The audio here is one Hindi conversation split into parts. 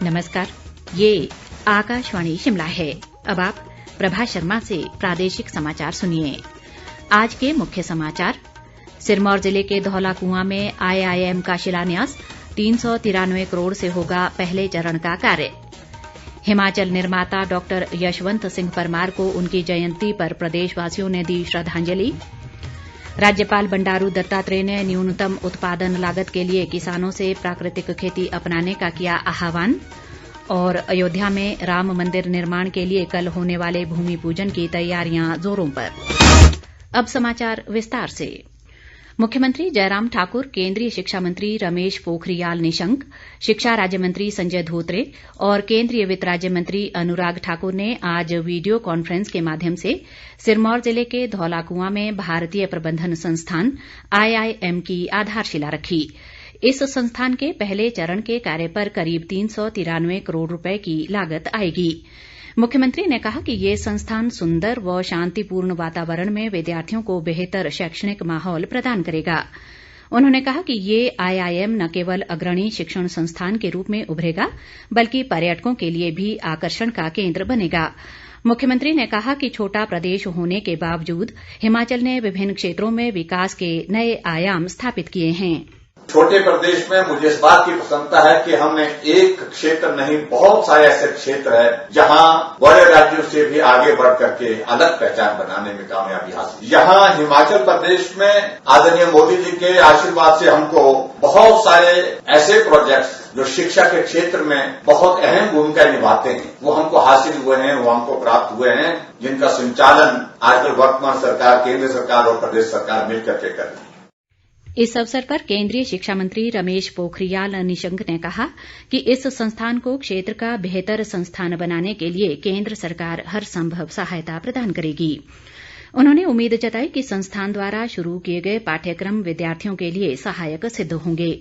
नमस्कार, ये आकाशवाणी शिमला है। अब आप प्रभा शर्मा से प्रादेशिक समाचार सुनिए। आज के मुख्य समाचार। सिरमौर जिले के धौलाकुआं में IIM का शिलान्यास, 393 करोड़ से होगा पहले चरण का कार्य। हिमाचल निर्माता डॉक्टर यशवंत सिंह परमार को उनकी जयंती पर प्रदेशवासियों ने दी श्रद्धांजलि। राज्यपाल बंडारू दत्तात्रेय ने न्यूनतम उत्पादन लागत के लिए किसानों से प्राकृतिक खेती अपनाने का किया आह्वान। और अयोध्या में राम मंदिर निर्माण के लिए कल होने वाले भूमि पूजन की तैयारियां जोरों पर। अब समाचार विस्तार से। मुख्यमंत्री जयराम ठाकुर, केंद्रीय शिक्षा मंत्री रमेश पोखरियाल निशंक, शिक्षा राज्य मंत्री संजय धोत्रे और केंद्रीय वित्त राज्य मंत्री अनुराग ठाकुर ने आज वीडियो कॉन्फ्रेंस के माध्यम से सिरमौर जिले के धौलाकुआं में भारतीय प्रबंधन संस्थान IIM की आधारशिला रखी। इस संस्थान के पहले चरण के कार्य पर करीब 393 करोड़ रुपए की लागत आएगी। मुख्यमंत्री ने कहा कि ये संस्थान सुंदर व शांतिपूर्ण वातावरण में विद्यार्थियों को बेहतर शैक्षणिक माहौल प्रदान करेगा। उन्होंने कहा कि ये IIM न केवल अग्रणी शिक्षण संस्थान के रूप में उभरेगा, बल्कि पर्यटकों के लिए भी आकर्षण का केंद्र बनेगा। मुख्यमंत्री ने कहा कि छोटा प्रदेश होने के बावजूद हिमाचल ने विभिन्न क्षेत्रों में विकास के नए आयाम स्थापित किए हैं। छोटे प्रदेश में मुझे इस बात की प्रसन्नता है कि हमने एक क्षेत्र नहीं, बहुत सारे ऐसे क्षेत्र है जहां बड़े राज्यों से भी आगे बढ़ करके अलग पहचान बनाने में कामयाबी हासिल। यहाँ हिमाचल प्रदेश में आदरणीय मोदी जी के आशीर्वाद से हमको बहुत सारे ऐसे प्रोजेक्ट्स जो शिक्षा के क्षेत्र में बहुत अहम भूमिका निभाते हैं, वो हमको हासिल हुए हैं, वो हमको प्राप्त हुए हैं, जिनका संचालन आजकल वर्तमान सरकार, केंद्र सरकार और प्रदेश सरकार मिलकर के कर रही है। इस अवसर पर केंद्रीय शिक्षा मंत्री रमेश पोखरियाल निशंक ने कहा कि इस संस्थान को क्षेत्र का बेहतर संस्थान बनाने के लिए केंद्र सरकार हर संभव सहायता प्रदान करेगी। उन्होंने उम्मीद जताई कि संस्थान द्वारा शुरू किए गए पाठ्यक्रम विद्यार्थियों के लिए सहायक सिद्ध होंगे।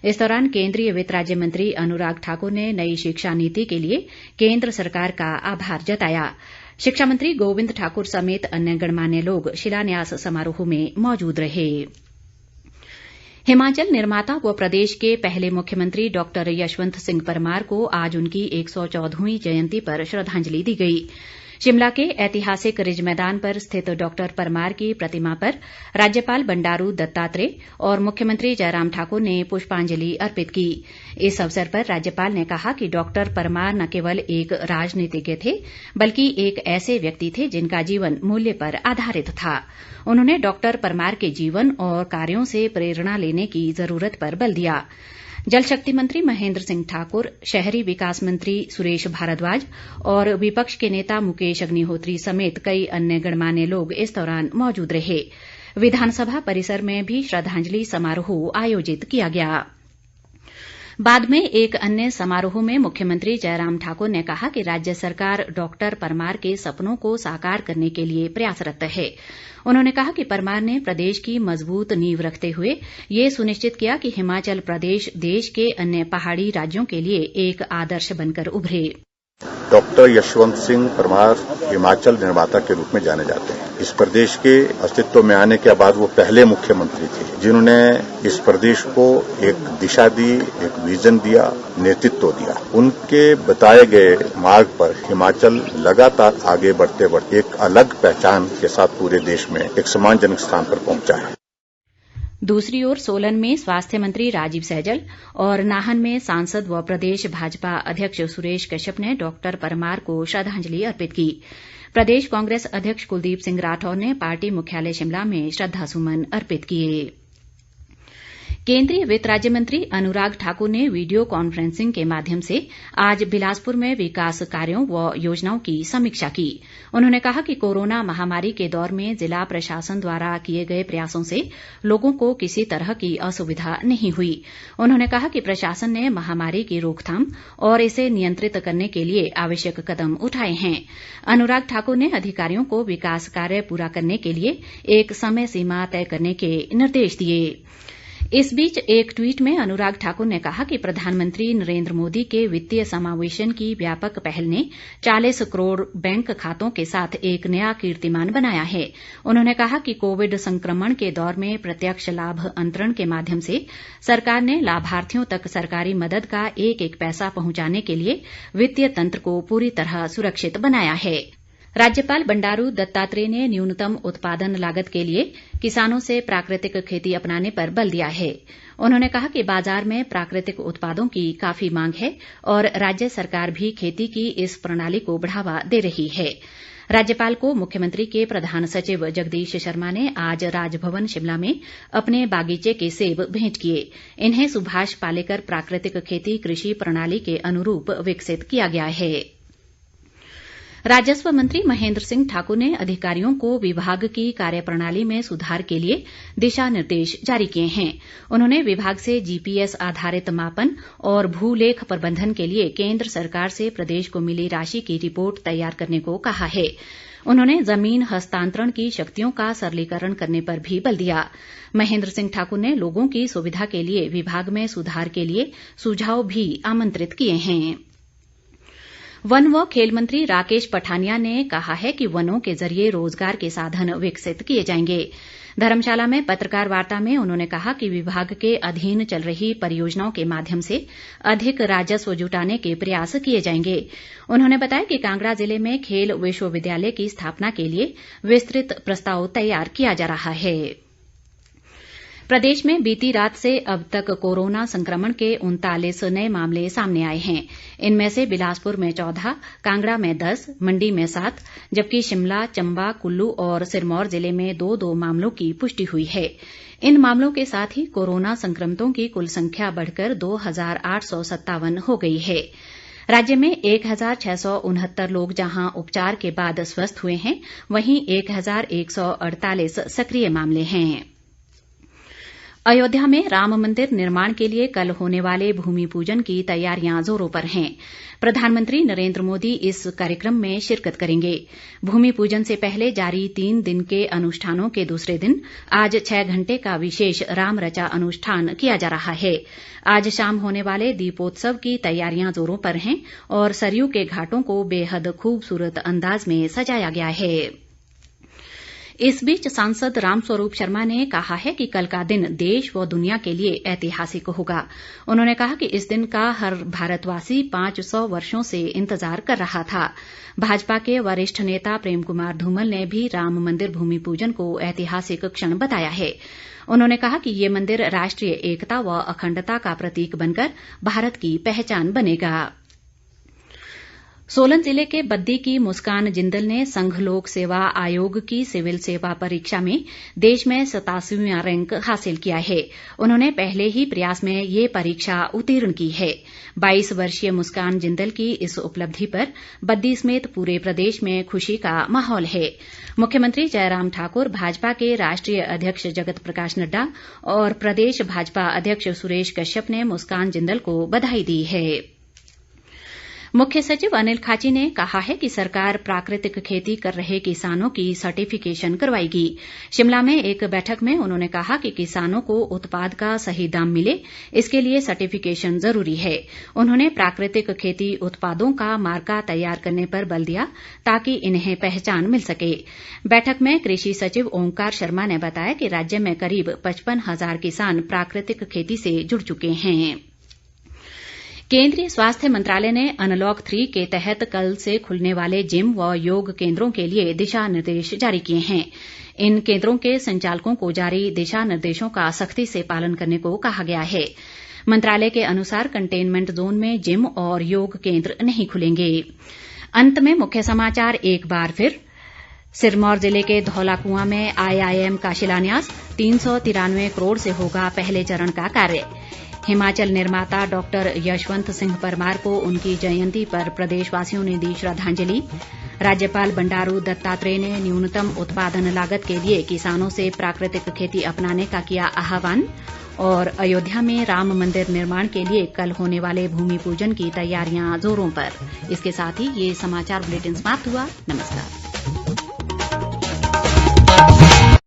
इस दौरान केंद्रीय वित्त राज्य मंत्री अनुराग ठाकुर ने नई शिक्षा नीति के लिए केंद्र सरकार का आभार जताया। शिक्षा मंत्री गोविंद ठाकुर समेत अन्य गणमान्य लोग शिलान्यास समारोह में मौजूद रहे। हिमाचल निर्माता व प्रदेश के पहले मुख्यमंत्री डॉक्टर यशवंत सिंह परमार को आज उनकी 114वीं जयंती पर श्रद्धांजलि दी गई। शिमला के ऐतिहासिक रिज मैदान पर स्थित डॉक्टर परमार की प्रतिमा पर राज्यपाल बंडारू दत्तात्रेय और मुख्यमंत्री जयराम ठाकुर ने पुष्पांजलि अर्पित की। इस अवसर पर राज्यपाल ने कहा कि डॉक्टर परमार न केवल एक राजनीतिज्ञ थे, बल्कि एक ऐसे व्यक्ति थे जिनका जीवन मूल्य पर आधारित था। उन्होंने डॉक्टर परमार के जीवन और कार्यों से प्रेरणा लेने की जरूरत पर बल दिया। जल शक्ति मंत्री महेंद्र सिंह ठाकुर, शहरी विकास मंत्री सुरेश भारद्वाज और विपक्ष के नेता मुकेश अग्निहोत्री समेत कई अन्य गणमान्य लोग इस दौरान मौजूद रहे। विधानसभा परिसर में भी श्रद्धांजलि समारोह आयोजित किया गया। बाद में एक अन्य समारोह में मुख्यमंत्री जयराम ठाकुर ने कहा कि राज्य सरकार डॉक्टर परमार के सपनों को साकार करने के लिए प्रयासरत है। उन्होंने कहा कि परमार ने प्रदेश की मजबूत नींव रखते हुए ये सुनिश्चित किया कि हिमाचल प्रदेश देश के अन्य पहाड़ी राज्यों के लिए एक आदर्श बनकर उभरे। डॉक्टर यशवंत सिंह परमार हिमाचल निर्माता के रूप में जाने जाते हैं। इस प्रदेश के अस्तित्व में आने के बाद वो पहले मुख्यमंत्री थे जिन्होंने इस प्रदेश को एक दिशा दी, एक विजन दिया, नेतृत्व दिया। उनके बताए गए मार्ग पर हिमाचल लगातार आगे बढ़ते बढ़ते एक अलग पहचान के साथ पूरे देश में एक सम्मानजनक स्थान पर पहुंचा है। दूसरी ओर सोलन में स्वास्थ्य मंत्री राजीव सैजल और नाहन में सांसद व प्रदेश भाजपा अध्यक्ष सुरेश कश्यप ने डॉक्टर परमार को श्रद्धांजलि अर्पित की। प्रदेश कांग्रेस अध्यक्ष कुलदीप सिंह राठौर ने पार्टी मुख्यालय शिमला में श्रद्धासुमन अर्पित किए। केंद्रीय वित्त राज्य मंत्री अनुराग ठाकुर ने वीडियो कॉन्फ्रेंसिंग के माध्यम से आज बिलासपुर में विकास कार्यों व योजनाओं की समीक्षा की। उन्होंने कहा कि कोरोना महामारी के दौर में जिला प्रशासन द्वारा किए गए प्रयासों से लोगों को किसी तरह की असुविधा नहीं हुई। उन्होंने कहा कि प्रशासन ने महामारी की रोकथाम और इसे नियंत्रित करने के लिए आवश्यक कदम उठाए हैं। अनुराग ठाकुर ने अधिकारियों को विकास कार्य पूरा करने के लिए एक समय सीमा तय करने के निर्देश दिए। इस बीच एक ट्वीट में अनुराग ठाकुर ने कहा कि प्रधानमंत्री नरेंद्र मोदी के वित्तीय समावेशन की व्यापक पहल ने 40 करोड़ बैंक खातों के साथ एक नया कीर्तिमान बनाया है। उन्होंने कहा कि कोविड संक्रमण के दौर में प्रत्यक्ष लाभ अंतरण के माध्यम से सरकार ने लाभार्थियों तक सरकारी मदद का एक एक पैसा पहुंचाने के लिए वित्तीय तंत्र को पूरी तरह सुरक्षित बनाया है। राज्यपाल बंडारू दत्तात्रेय ने न्यूनतम उत्पादन लागत के लिए किसानों से प्राकृतिक खेती अपनाने पर बल दिया है। उन्होंने कहा कि बाजार में प्राकृतिक उत्पादों की काफी मांग है और राज्य सरकार भी खेती की इस प्रणाली को बढ़ावा दे रही है। राज्यपाल को मुख्यमंत्री के प्रधान सचिव जगदीश शर्मा ने आज राजभवन शिमला में अपने बागीचे के सेब भेंट किए। इन्हें सुभाष पालेकर प्राकृतिक खेती कृषि प्रणाली के अनुरूप विकसित किया गया है। राजस्व मंत्री महेंद्र सिंह ठाकुर ने अधिकारियों को विभाग की कार्यप्रणाली में सुधार के लिए दिशा निर्देश जारी किए हैं। उन्होंने विभाग से जीपीएस आधारित मापन और भूलेख प्रबंधन के लिए केंद्र सरकार से प्रदेश को मिली राशि की रिपोर्ट तैयार करने को कहा है। उन्होंने जमीन हस्तांतरण की शक्तियों का सरलीकरण करने पर भी बल दिया। महेंद्र सिंह ठाकुर ने लोगों की सुविधा के लिए विभाग में सुधार के लिए सुझाव भी आमंत्रित किए हैं। वन व खेल मंत्री राकेश पठानिया ने कहा है कि वनों के जरिए रोजगार के साधन विकसित किए जाएंगे। धर्मशाला में पत्रकार वार्ता में उन्होंने कहा कि विभाग के अधीन चल रही परियोजनाओं के माध्यम से अधिक राजस्व जुटाने के प्रयास किए जाएंगे। उन्होंने बताया कि कांगड़ा जिले में खेल विश्वविद्यालय की स्थापना के लिए विस्तृत प्रस्ताव तैयार किया जा रहा है। प्रदेश में बीती रात से अब तक कोरोना संक्रमण के 39 नए मामले सामने आए हैं। इनमें से बिलासपुर में 14, कांगड़ा में 10, मंडी में 7, जबकि शिमला, चंबा, कुल्लू और सिरमौर जिले में 2-2 मामलों की पुष्टि हुई है। इन मामलों के साथ ही कोरोना संक्रमितों की कुल संख्या बढ़कर 2857 हो गई है। राज्य में 1669 लोग जहां उपचार के बाद स्वस्थ हुए हैं, वहीं 1148 सक्रिय मामले हैं। अयोध्या में राम मंदिर निर्माण के लिए कल होने वाले भूमि पूजन की तैयारियां जोरों पर हैं। प्रधानमंत्री नरेंद्र मोदी इस कार्यक्रम में शिरकत करेंगे। भूमि पूजन से पहले जारी 3 दिन के अनुष्ठानों के दूसरे दिन आज 6 घंटे का विशेष राम रचा अनुष्ठान किया जा रहा है। आज शाम होने वाले दीपोत्सव की तैयारियां जोरों पर हैं और सरयू के घाटों को बेहद खूबसूरत अंदाज में सजाया गया है। इस बीच सांसद रामस्वरूप शर्मा ने कहा है कि कल का दिन देश व दुनिया के लिए ऐतिहासिक होगा। उन्होंने कहा कि इस दिन का हर भारतवासी 500 वर्षों से इंतजार कर रहा था। भाजपा के वरिष्ठ नेता प्रेम कुमार धूमल ने भी राम मंदिर भूमि पूजन को ऐतिहासिक क्षण बताया है। उन्होंने कहा कि ये मंदिर राष्ट्रीय एकता व अखंडता का प्रतीक बनकर भारत की पहचान बनेगा। सोलन जिले के बद्दी की मुस्कान जिंदल ने संघ लोक सेवा आयोग की सिविल सेवा परीक्षा में देश में 87वां रैंक हासिल किया है। उन्होंने पहले ही प्रयास में ये परीक्षा उत्तीर्ण की है। 22 वर्षीय मुस्कान जिंदल की इस उपलब्धि पर बद्दी समेत पूरे प्रदेश में खुशी का माहौल है। मुख्यमंत्री जयराम ठाकुर, भाजपा के राष्ट्रीय अध्यक्ष जगत प्रकाश नड्डा और प्रदेश भाजपा अध्यक्ष सुरेश कश्यप ने मुस्कान जिंदल को बधाई दी है। मुख्य सचिव अनिल खाची ने कहा है कि सरकार प्राकृतिक खेती कर रहे किसानों की सर्टिफिकेशन करवाएगी। शिमला में एक बैठक में उन्होंने कहा कि किसानों को उत्पाद का सही दाम मिले, इसके लिए सर्टिफिकेशन जरूरी है। उन्होंने प्राकृतिक खेती उत्पादों का मार्का तैयार करने पर बल दिया ताकि इन्हें पहचान मिल सके। बैठक में कृषि सचिव ओंकार शर्मा ने बताया कि राज्य में करीब 55,000 किसान प्राकृतिक खेती से जुड़ चुके हैं। केंद्रीय स्वास्थ्य मंत्रालय ने अनलॉक 3 के तहत कल से खुलने वाले जिम व योग केंद्रों के लिए दिशा निर्देश जारी किए हैं। इन केंद्रों के संचालकों को जारी दिशा निर्देशों का सख्ती से पालन करने को कहा गया है। मंत्रालय के अनुसार कंटेनमेंट जोन में जिम और योग केंद्र नहीं खुलेंगे। अंत में मुख्य समाचार एक बार फिर। सिरमौर जिले के धौलाकुआं में IIM का शिलान्यास, 393 करोड़ से होगा पहले चरण का कार्य। हिमाचल निर्माता डॉक्टर यशवंत सिंह परमार को उनकी जयंती पर प्रदेशवासियों ने दी श्रद्धांजलि। राज्यपाल बंडारू दत्तात्रेय ने न्यूनतम उत्पादन लागत के लिए किसानों से प्राकृतिक खेती अपनाने का किया आह्वान। और अयोध्या में राम मंदिर निर्माण के लिए कल होने वाले भूमि पूजन की तैयारियां जोरों पर। इसके साथ ही ये समाचार बुलेटिन समाप्त हुआ। नमस्कार।